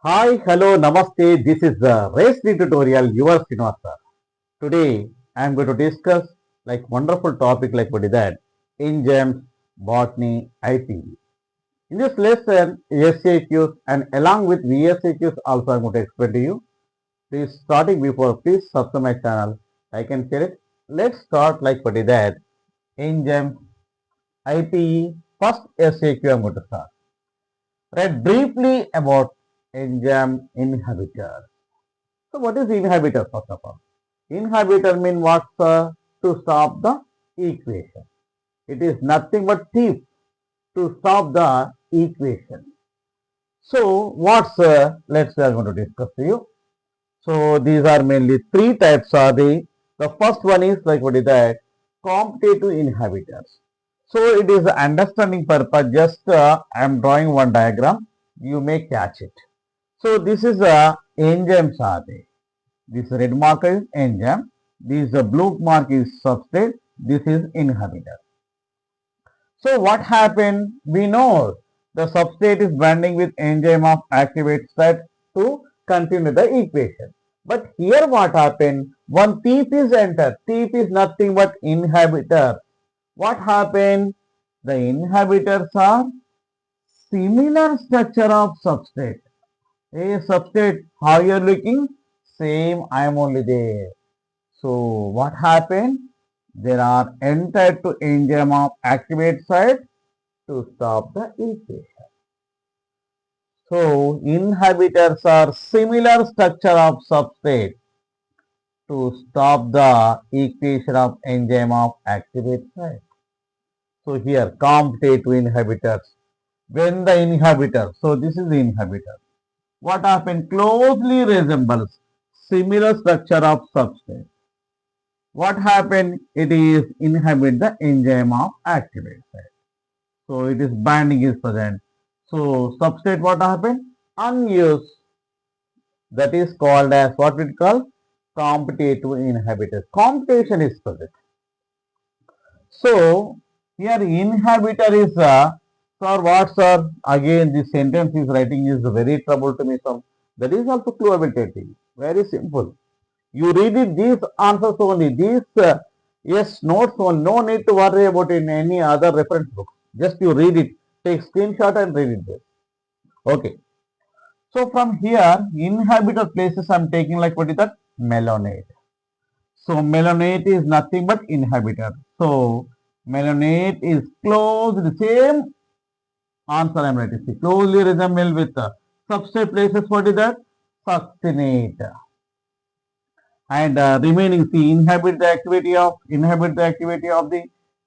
Hi, hello, namaste. This is the race tutorial, your Srinivas sir. Today, I am going to discuss wonderful topic like what is that? ENZYMES Botany IPE. In this lesson, SAQs and along with VSAQs also I am going to explain to you. Please starting before, please subscribe my channel. I can share it. Let's start like what is that? ENZYMES IPE. First SAQ I am going to start. Read briefly about enzyme inhibitors. So what is inhibitor first of all? Inhibitor means what to stop the equation. It is nothing but thief to stop the equation. So what's let's we are going to discuss to you. So these are mainly three types are the first one is like what is that? Competitive inhibitors. So it is understanding purpose. Just I am drawing one diagram. You may catch it. So this is enzymes are they. This red mark is enzyme. This blue mark is substrate. This is inhibitor. So what happened? We know the substrate is binding with enzyme of activate site to continue the equation. But here what happened? One thief is entered. Thief is nothing but inhibitor. What happened? The inhibitors are similar structure of substrate. A substrate, how you are looking? Same, I am only there. So what happened? There are entered to enzyme of activate site to stop the equation. So inhibitors are similar structure of substrate to stop the equation of enzyme of activate site. So here competitive inhibitors. When the inhibitor, so this is the inhibitor. What happened? Closely resembles similar structure of substrate. What happened? It is inhibit the enzyme of activate site. So it is binding is present. So substrate what happened? Unused. That is called as what we call competitive inhibitor. Competition is present. So here inhibitor is sir what sir? Again this sentence is writing is very trouble to me. So that is also clue I will tell you. Very simple. You read it these answers only. These yes notes only. No need to worry about in any other reference book. Just you read it. Take screenshot and read it there. Okay. So from here inhibitor places I am taking like what is that? Malonate. So malonate is nothing but inhibitor. So malonate is close the same answer I am writing. See, closely resemble with substrate places what is that? Succinate. And remaining C inhibit the activity of the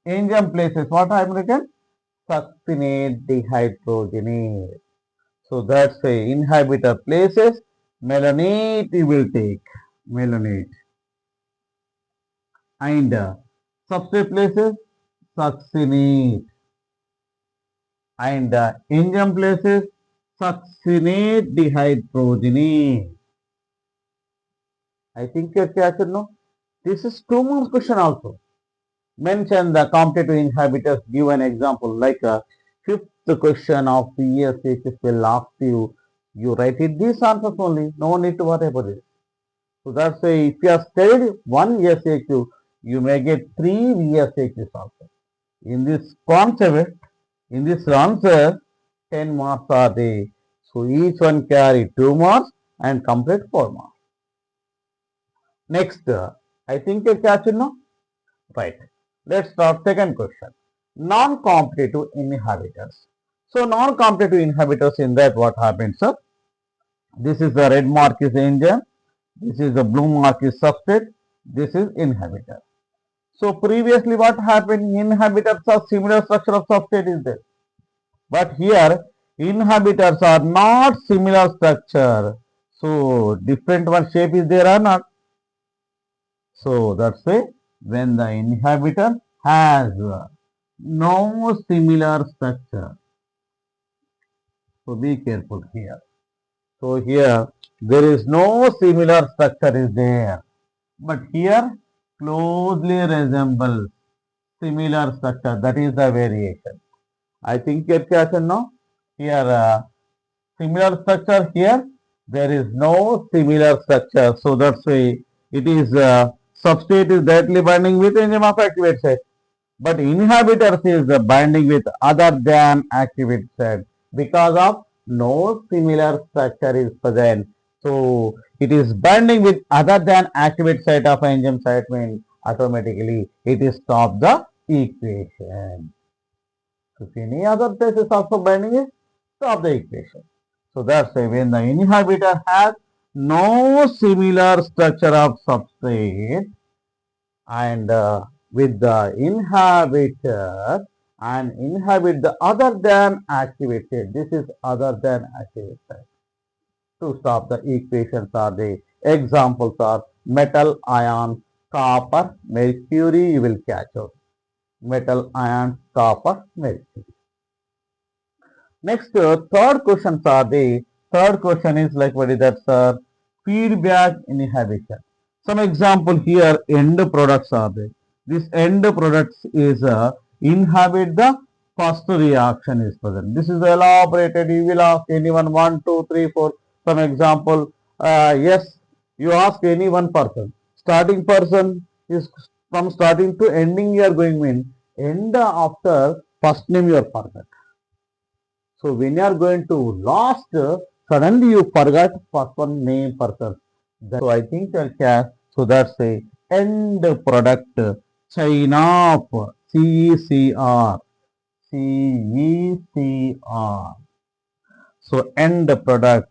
enzyme places. What I am written? Succinate dehydrogenase. So that's a inhibitor places. Malonate we will take malonate. And substrate places succinate. And enzyme places succinate dehydrogenase. I think you catch it no? This is 2 marks question also. Mention the competitive inhibitors. Give an example like a fifth question of PSH will ask you. You write it these answers only. No need to worry about it. So that's why if you have studied one SAQ, you may get 3 VSAQs also. In this concept, in this answer, 10 marks are there. So each one carry 2 marks and complete 4 marks. Next, I think you catch it now. Right. Let's start second question. Non-competitive inhibitors. So non-competitive inhibitors in that what happens, sir? This is the red mark is enzyme. This is the blue mark is substrate. This is inhibitor. So previously what happened? Inhibitors are similar structure of substrate is there. But here inhibitors are not similar structure. So different one shape is there or not? So that's why when the inhibitor has no similar structure. So be careful here. So here there is no similar structure is there. But here closely resembles similar structure. That is the variation. I think you catch now. Here similar structure here There is no similar structure. So that's why it is substrate is directly binding with enzyme of activate site. But inhibitors is binding with other than activate site because of no similar structure is present. So it is binding with other than activate site of enzyme site means automatically it is stop the equation. So if any other place is also binding it, stop the equation. So that's why when the inhibitor has no similar structure of substrate and with the inhibitor and inhibit the other than activated. This is other than activated. To stop the equations are the examples are metal ions, copper, mercury, you will catch out. Metal ions, copper, mercury. Next, third questions are the third question is like what is that, sir? Feedback inhibition. Some example here, end products are there. This end products is inhibit the first reaction is present. This is elaborated. You will ask anyone 1, 2, 3, 4. Some example, yes, you ask any one person. Starting person is from starting to ending. You are going mean end after first name you are forgot. So when you are going to last, suddenly you forgot first one name person. So I think you'll catch. So that's a end product chain of CECR. CECR. So end product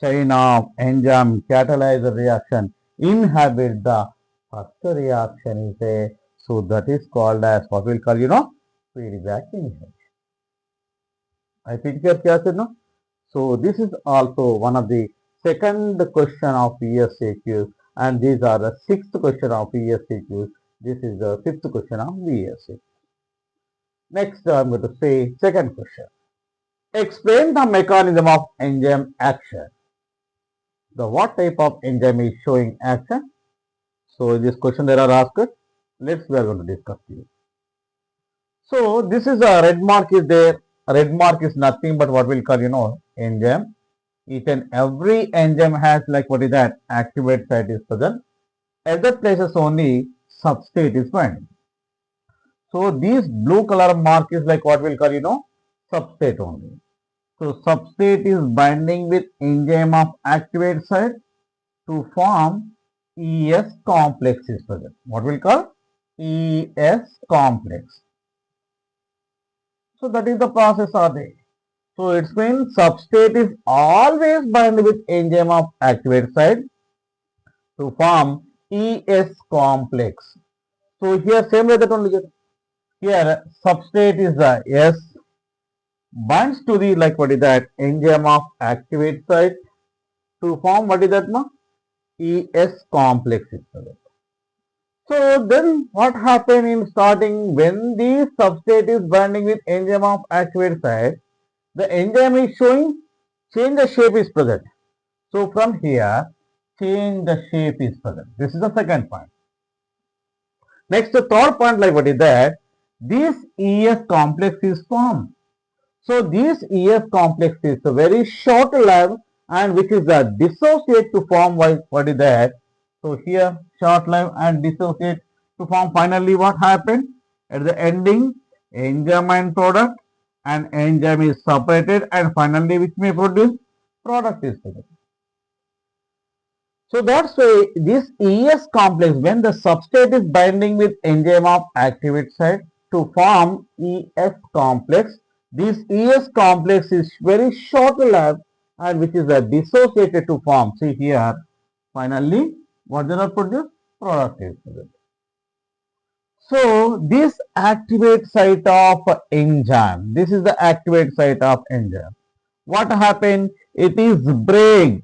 chain of enzyme catalyzer reaction inhibit the first reaction is a, so that is called as what we'll call feedback inhibition. I think you're catching no? So this is also one of the second question of VSAQ and these are the sixth question of VSAQ. This is the fifth question of VSAQ. Next I'm going to say second question. Explain the mechanism of enzyme action. The what type of enzyme is showing action? So in this question there are asked. Let's we are going to discuss here. So this is a red mark is there. Red mark is nothing but what we'll call enzyme. Each and every enzyme has like what is that? Activate site is present. Other places only substrate is binding. So these blue color mark is like what we'll call substrate only. So substrate is binding with enzyme of activate site to form ES complex is present. What we'll call ES complex. So that is the process are there. So it means substrate is always bound with enzyme of activate site to form ES complex. So here same way that only here substrate is the S binds to the like what is that enzyme of activate site to form what is that ES complex is present. So then what happened in starting when the substrate is binding with enzyme of activate site, the enzyme is showing change the shape is present. So from here change the shape is present. This is the second point. Next the third point like what is that this ES complex is formed. So this ES complex is a very short lived and which is a dissociate to form what is that. So here short lived and dissociate to form finally what happened at the ending enzyme and product and enzyme is separated and finally which may produce product is produced. So that's why this ES complex when the substrate is binding with enzyme of activate site to form ES complex, this ES complex is very short lived and which is dissociated to form. See here finally what they are produced product is produced. So this activate site of enzyme, this is the activate site of enzyme. What happened? It is break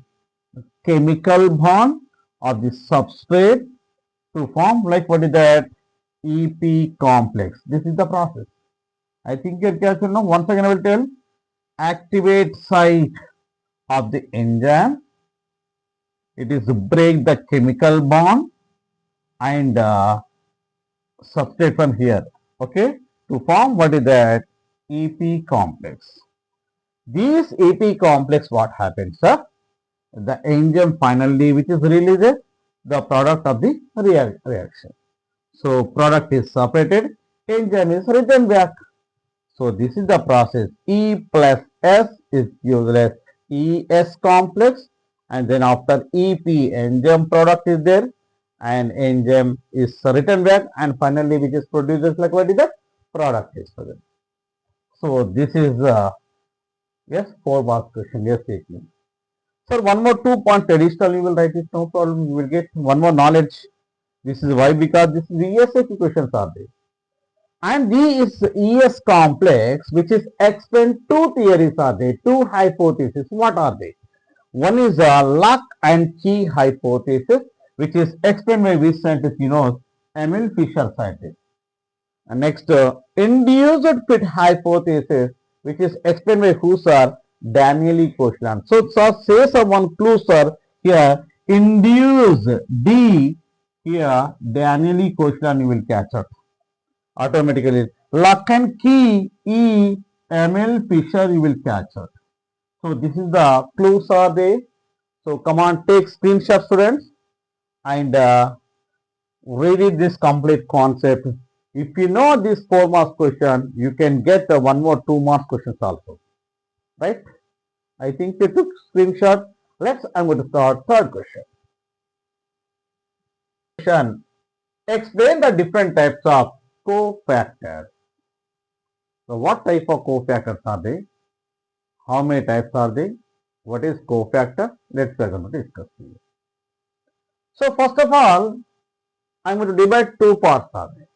chemical bond of the substrate to form like what is that EP complex. This is the process. I think you guys will know. Once again I will tell activate site of the enzyme. It is break the chemical bond and substrate from here. Okay, to form what is that EP complex. This EP complex what happens, sir? The enzyme finally which is released the product of the reaction. So product is separated, enzyme is written back. So this is the process. E plus S is used as ES complex, and then after EP enzyme product is there and enzyme is written back, and finally which is produced like what is the product is present. So this is yes 4 mark question. Yes, taking. Sir, one more 2 points additional you will write it, no problem. You will get one more knowledge. This is why, because this is ESAQ questions are there. And this ES complex, which is explained, two theories are there, two hypotheses. What are they? One is a lock and key hypothesis, which is explained by which scientist? You know, Emil Fischer scientist. And next, induced fit hypothesis, which is explained by who, sir? Daniel Koshland. So, sir, say some one clue, sir. Here, induced D. Here, Daniel Koshland you will catch up automatically. Lock and key E. Emil Fischer you will catch up. So, this is the clues are there. So, come on, take screenshot, students, and read it this complete concept. If you know this 4 mark question, you can get one more 2 mark questions also. Right? I think you took screenshot. I'm going to start third question. Explain the different types of cofactors. So what type of cofactors are they? How many types are they? What is cofactor? Let's going to discuss here. So first of all, I'm going to divide 2 parts are there.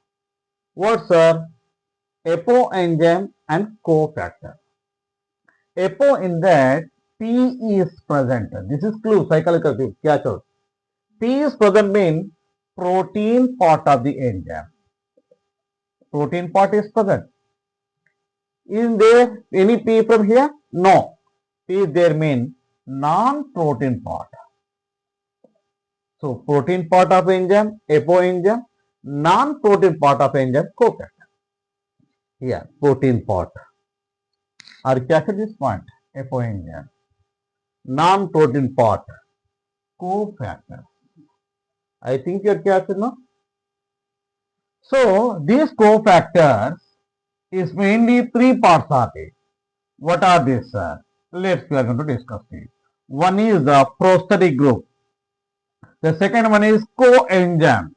What, sir? Apoenzyme and cofactor. Apo in that P is present. This is clue, psychological catch out. P is present means protein part of the enzyme. Protein part is present. Is there any P from here? No. P is there means non-protein part. So protein part of enzyme, apoenzyme, non-protein part of enzyme, cofactor. Here, protein part. Or catch this point, apoenzyme. Non-protein part, cofactor. I think you're catching now. So these cofactors is mainly 3 parts are there. What are these, sir? We are going to discuss it. One is the prosthetic group. The second one is coenzyme.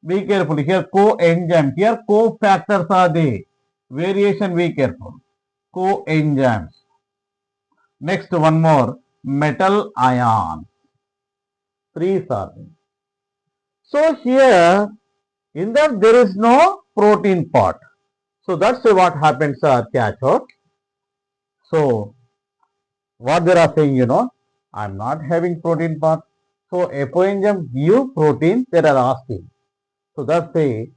Be careful here, coenzyme. Here cofactors are there. Variation, be careful. Coenzymes. Next, one more, metal ion. 3 are there. So here, in that there is no protein part. So that's what happens, catch out. So what they are saying, you know, I'm not having protein part. So apoenzyme give protein, they are asking. So that's why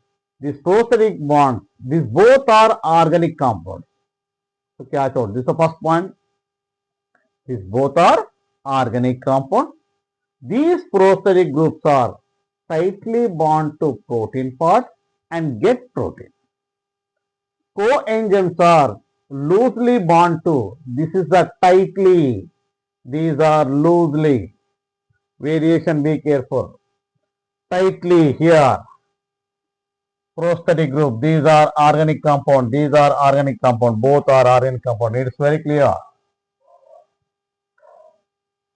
these prosthetic bonds, these both are organic compounds. So catch out. This is the first point. These both are organic compounds. These prosthetic groups are tightly bound to protein part and get protein. Coenzymes are loosely bound to. This is the tightly. These are loosely. Variation, be careful. Tightly here. Prosthetic group. These are organic compound. These are organic compound. Both are organic compound. It is very clear.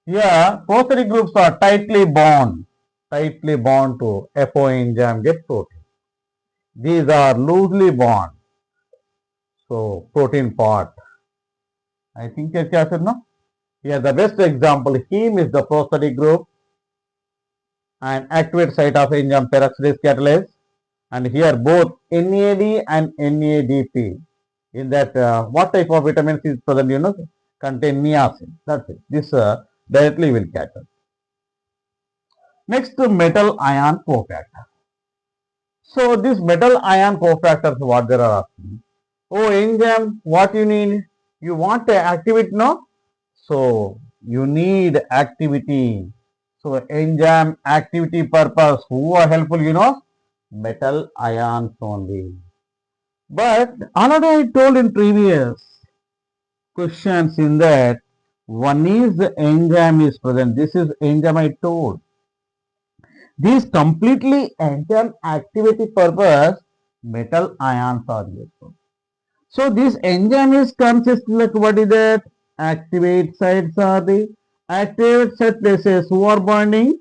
Here, prosthetic groups are tightly bound to apoenzyme get protein. These are loosely bound. So protein part. I think you captured no? Here the best example, heme is the prosthetic group and activate site of enzyme peroxidase catalase. And here both NAD and NADP. In that, what type of vitamins is present? You know, contain niacin. That's it. This directly will catch up. Next, metal ion cofactor. So this metal ion cofactors, what they are asking? Oh, enzyme, what you need? You want to activate, no? So you need activity. So enzyme activity purpose, who are helpful, you know? Metal ions only. But already I told in previous questions in that One is the enzyme is present. This is enzyme I told. These completely enzyme activity purpose metal ions are useful. So this enzyme is consist like what is that? Activate sites are the activate site places who are binding,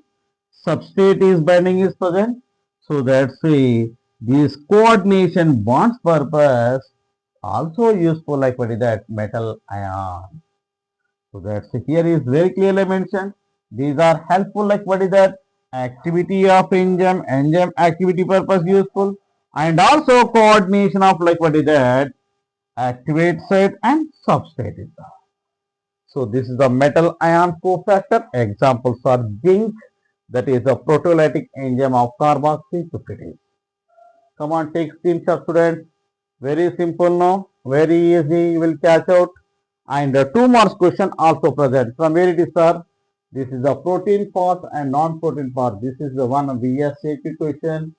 substrate is binding is present. So that's why this coordination bonds purpose also useful like what is that? Metal ion. So that's here is very clearly mentioned. These are helpful like what is that? Activity of enzyme, enzyme activity purpose useful, and also coordination of like what is that? Activate site and substrate is there. So this is the metal ion cofactor. Examples are zinc, that is the proteolytic enzyme of carboxy 50. Come on, take screenshot students. Very simple now. Very easy. You will catch out. And two marks question also present. From where it is, sir? This is the protein part and non-protein part. This is the one VSAQ question.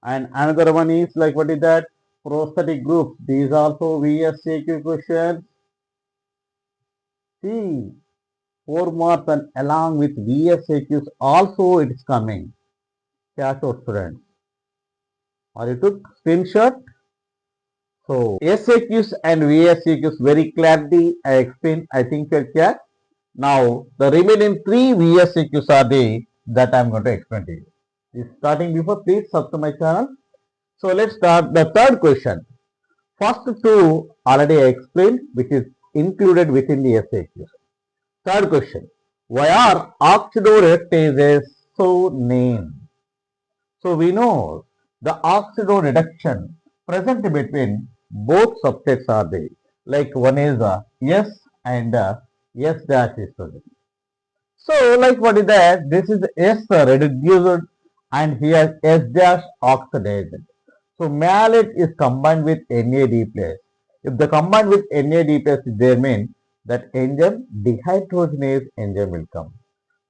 And another one is like what is that? Prosthetic groups. These also VSAQ questions. See, 4 marks and along with VSAQs also it is coming. Catch out students. Or you took screenshot? So SAQs and VSAQs very clearly I explained. I think you catch. Now the remaining 3 VSAQs are the that I am going to explain to you. Starting before, please subscribe my channel. So let's start the third question. First two already I explained, which is included within the SAQs. Third question. Why are oxidorestases so named? So we know the oxidoreduction present between both substrates are there. Like one is S and S dash is present. So like what is that? This is S reduced and here S dash oxidized. So malate is combined with NAD plus. If the combined with NAD plus they mean that enzyme dehydrogenase enzyme will come.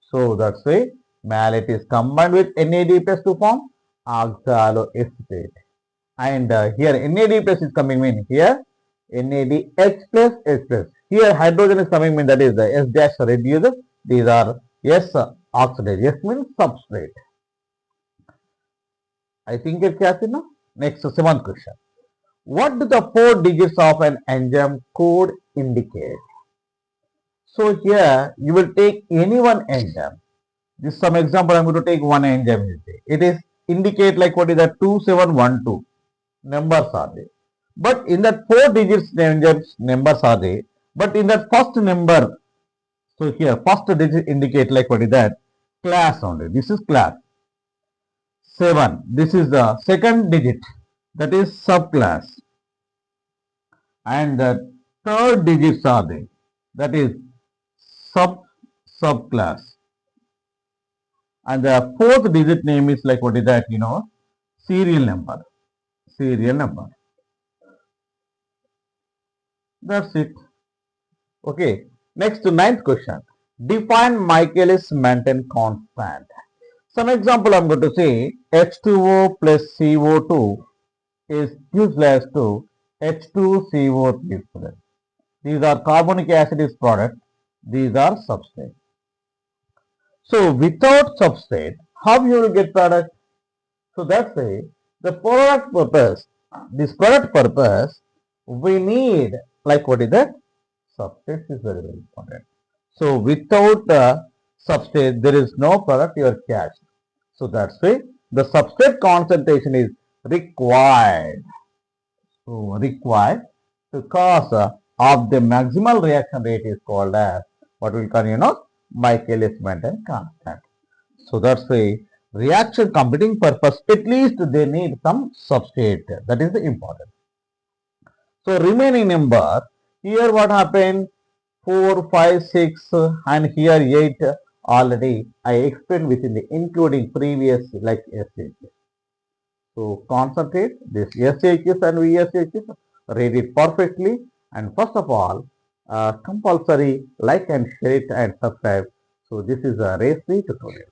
So that's why malate is combined with NAD plus to form oxaloacetate. And here NAD plus is coming mean here NADH plus H plus. Here hydrogen is coming mean that is the S dash reduced. These are S oxidase. S means substrate. I think it's clear now. Next, seventh question. What do the 4 digits of an enzyme code indicate? So here you will take any one enzyme. This is some example. I'm going to take one enzyme. It is indicate like what is that 2712 numbers are there. But in that 4 digits enzymes numbers are there. But in that first number, so here first digit indicate like what is that? Class only. This is class. 7. This is the second digit. That is subclass. And the third digits are there. That is subclass. And the fourth digit name is like what is that? Serial number. Serial number. That's it. Okay. Next to ninth question. Define Michaelis-Menten constant. Some example I'm going to say H2O plus CO2 is useless to H2CO3 product. These are carbonic acid is product. These are substrate. So without substrate, how you will get product? So that's why the product purpose, this product purpose, we need like what is that? Substrate is very, very important. So without substrate, there is no product you are catch. So that's why the substrate concentration is required. So required because of the maximal reaction rate is called as what we call Michaelis-Menten constant. So that's why reaction completing purpose at least they need some substrate. That is the important. So remaining number here what happened 4, 5, 6 and here 8 already I explained within the including previous like SAQ. So concentrate this SAQs and VSAQs, read it perfectly and first of all compulsory like and share it and subscribe. So this is a race tutorial.